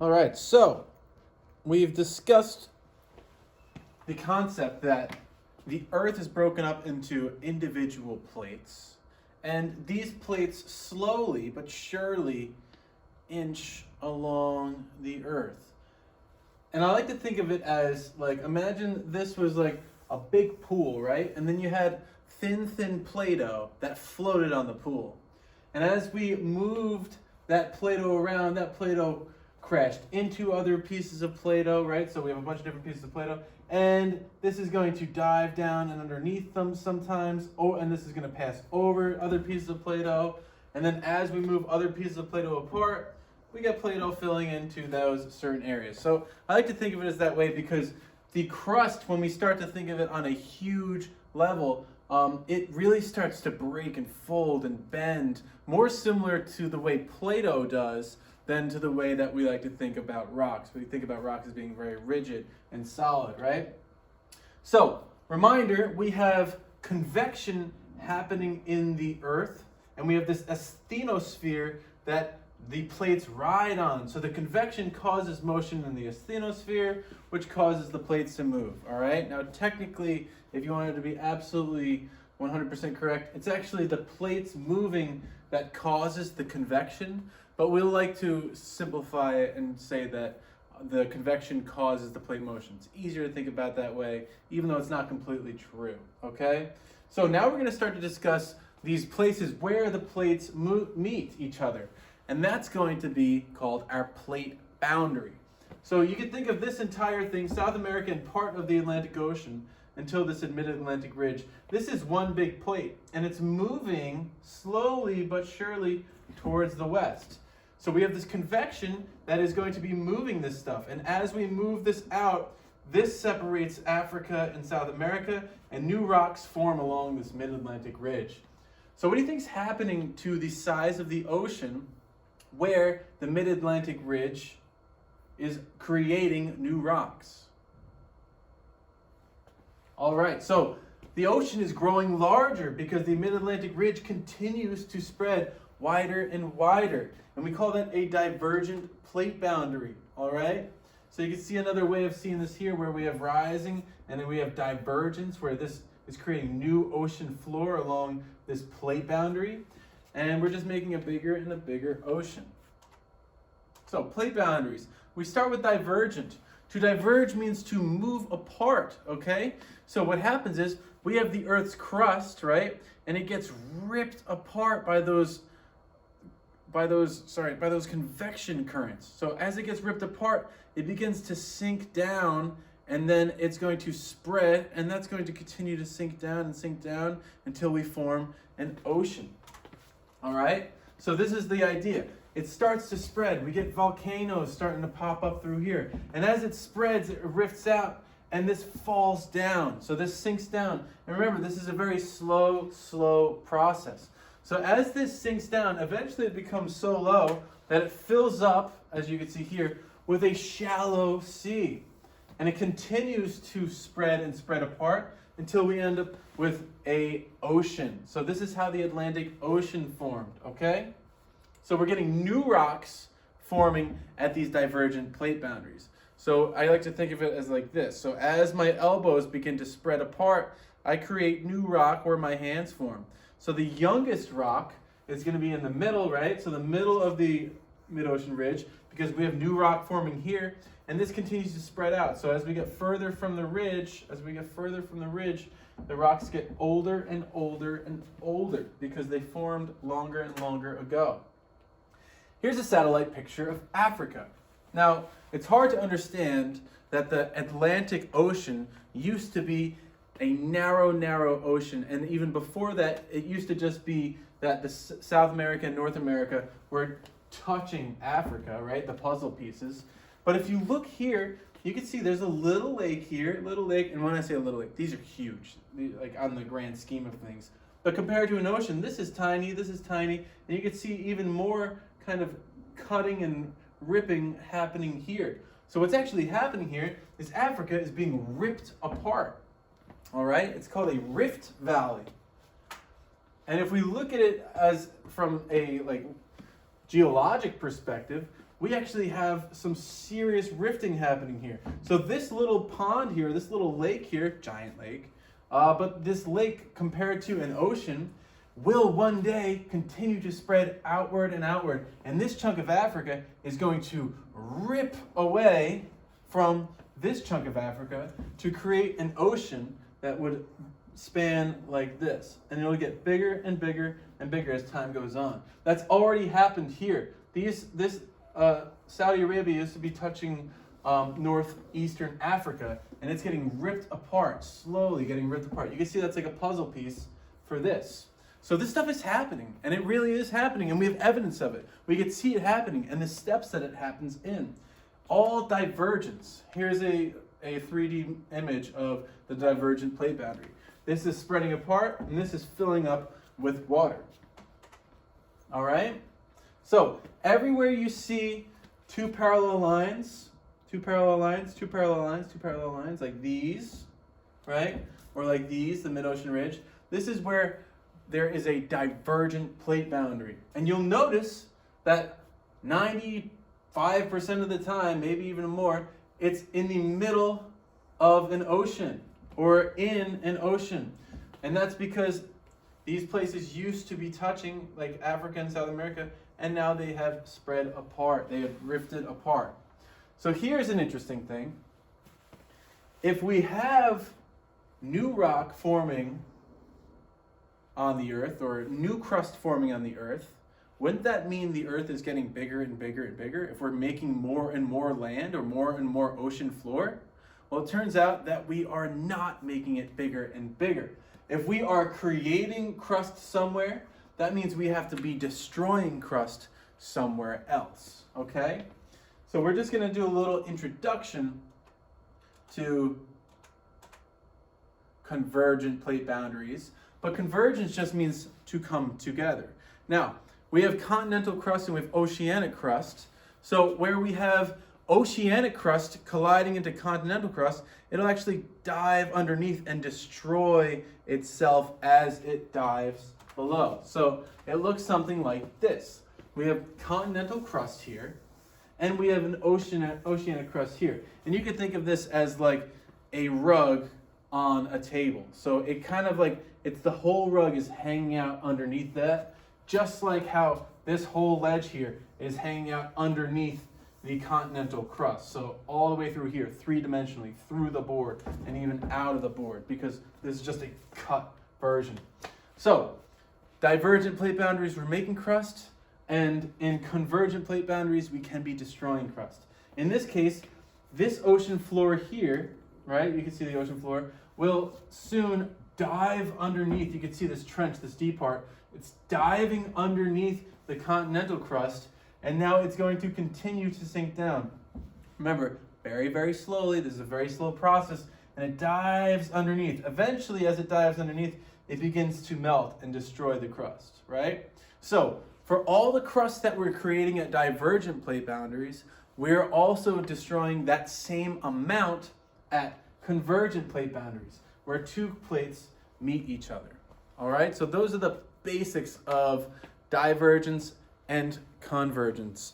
All right, so we've discussed the concept that the Earth is broken up into individual plates, and these plates slowly but surely inch along the Earth. And I like to think of it as, like, imagine this was like a big pool, right? And then you had thin Play-Doh that floated on the pool. And as we moved that Play-Doh around, that Play-Doh crashed into other pieces of Play-Doh, right? So we have a bunch of different pieces of Play-Doh. And this is going to dive down and underneath them sometimes. Oh, and this is going to pass over other pieces of Play-Doh. And then as we move other pieces of Play-Doh apart, we get Play-Doh filling into those certain areas. So I like to think of it as that way because the crust, when we start to think of it on a huge level, it really starts to break and fold and bend, more similar to the way Play-Doh does than to the way that we like to think about rocks. We think about rocks as being very rigid and solid, right? So, reminder, we have convection happening in the Earth, and we have this asthenosphere that the plates ride on. So the convection causes motion in the asthenosphere, which causes the plates to move, all right? Now, technically, if you wanted to be absolutely 100% correct, it's actually the plates moving that causes the convection, but we'll like to simplify it and say that the convection causes the plate motion. It's easier to think about that way, even though it's not completely true, okay? So now we're gonna start to discuss these places where the plates meet each other. And that's going to be called our plate boundary. So you can think of this entire thing, South America and part of the Atlantic Ocean, until this Mid-Atlantic Ridge. This is one big plate, and it's moving slowly but surely towards the west. So we have this convection that is going to be moving this stuff. And as we move this out, this separates Africa and South America, and new rocks form along this Mid-Atlantic Ridge. So what do you think is happening to the size of the ocean where the Mid-Atlantic Ridge is creating new rocks? All right, so the ocean is growing larger because the Mid-Atlantic Ridge continues to spread wider and wider. And we call that a divergent plate boundary, all right? So you can see another way of seeing this here where we have rising and then we have divergence where this is creating new ocean floor along this plate boundary. And we're just making a bigger and a bigger ocean. So plate boundaries. We start with divergent. To diverge means to move apart, okay? So what happens is we have the Earth's crust, right? And it gets ripped apart by those convection currents. So as it gets ripped apart, it begins to sink down, and then it's going to spread, and that's going to continue to sink down until we form an ocean. All right? So this is the idea. It starts to spread. We get volcanoes starting to pop up through here. And as it spreads, it rifts out, and this falls down. So this sinks down. And remember, this is a very slow process. So as this sinks down, eventually it becomes so low that it fills up, as you can see here, with a shallow sea. And it continues to spread and spread apart until we end up with an ocean. So this is how the Atlantic Ocean formed, okay? So we're getting new rocks forming at these divergent plate boundaries. So I like to think of it as like this. So as my elbows begin to spread apart, I create new rock where my hands form. So the youngest rock is going to be in the middle, right? So the middle of the Midocean Ridge, because we have new rock forming here, and this continues to spread out. So as we get further from the ridge, the rocks get older and older and older because they formed longer and longer ago. Here's a satellite picture of Africa. Now, it's hard to understand that the Atlantic Ocean used to be a narrow ocean, and even before that, it used to just be that the South America and North America were touching Africa, right? The puzzle pieces. But if you look here, you can see there's a little lake here, and when I say a little lake, these are huge, like on the grand scheme of things. But compared to an ocean, this is tiny, and you can see even more kind of cutting and ripping happening here. So what's actually happening here is Africa is being ripped apart. All right, it's called a rift valley. And if we look at it as from a geologic perspective, we actually have some serious rifting happening here. So this little pond here, this little lake here, giant lake, but this lake compared to an ocean will one day continue to spread outward and outward. And this chunk of Africa is going to rip away from this chunk of Africa to create an ocean that would span like this. And it'll get bigger and bigger and bigger as time goes on. That's already happened here. Saudi Arabia used to be touching northeastern Africa, and it's getting ripped apart, slowly getting ripped apart. You can see that's like a puzzle piece for this. So this stuff is happening, and it really is happening, and we have evidence of it. We can see it happening, and the steps that it happens in. All divergence. Here's a 3D image of the divergent plate boundary. This is spreading apart, and this is filling up with water. All right? So everywhere you see two parallel lines, like these, right? Or like these, the Midocean Ridge. This is where there is a divergent plate boundary. And you'll notice that 95% of the time, maybe even more, it's in the middle of an ocean or in an ocean. And that's because these places used to be touching, like Africa and South America, and now they have spread apart. They have rifted apart. So here's an interesting thing. If we have new rock forming on the Earth, or new crust forming on the Earth, wouldn't that mean the Earth is getting bigger and bigger and bigger if we're making more and more land or more and more ocean floor? Well, it turns out that we are not making it bigger and bigger. If we are creating crust somewhere, that means we have to be destroying crust somewhere else, okay? So we're just going to do a little introduction to convergent plate boundaries. But convergence just means to come together. Now, we have continental crust and we have oceanic crust. So where we have oceanic crust colliding into continental crust, it'll actually dive underneath and destroy itself as it dives below. So it looks something like this. We have continental crust here, and we have an oceanic crust here. And you could think of this as like a rug on a table. So it kind of like, it's the whole rug is hanging out underneath that, just like how this whole ledge here is hanging out underneath the continental crust. So all the way through here, three-dimensionally, through the board, and even out of the board, because this is just a cut version. So divergent plate boundaries, we're making crust, and in convergent plate boundaries, we can be destroying crust. In this case, this ocean floor here, right, you can see the ocean floor, will soon dive underneath. You can see this trench, this deep part. It's diving underneath the continental crust, and now it's going to continue to sink down. Remember, very, very slowly. This is a very slow process, and it dives underneath. Eventually, as it dives underneath, it begins to melt and destroy the crust, right? So, for all the crust that we're creating at divergent plate boundaries, we're also destroying that same amount at convergent plate boundaries, where two plates meet each other. All right, so those are the basics of divergence and convergence.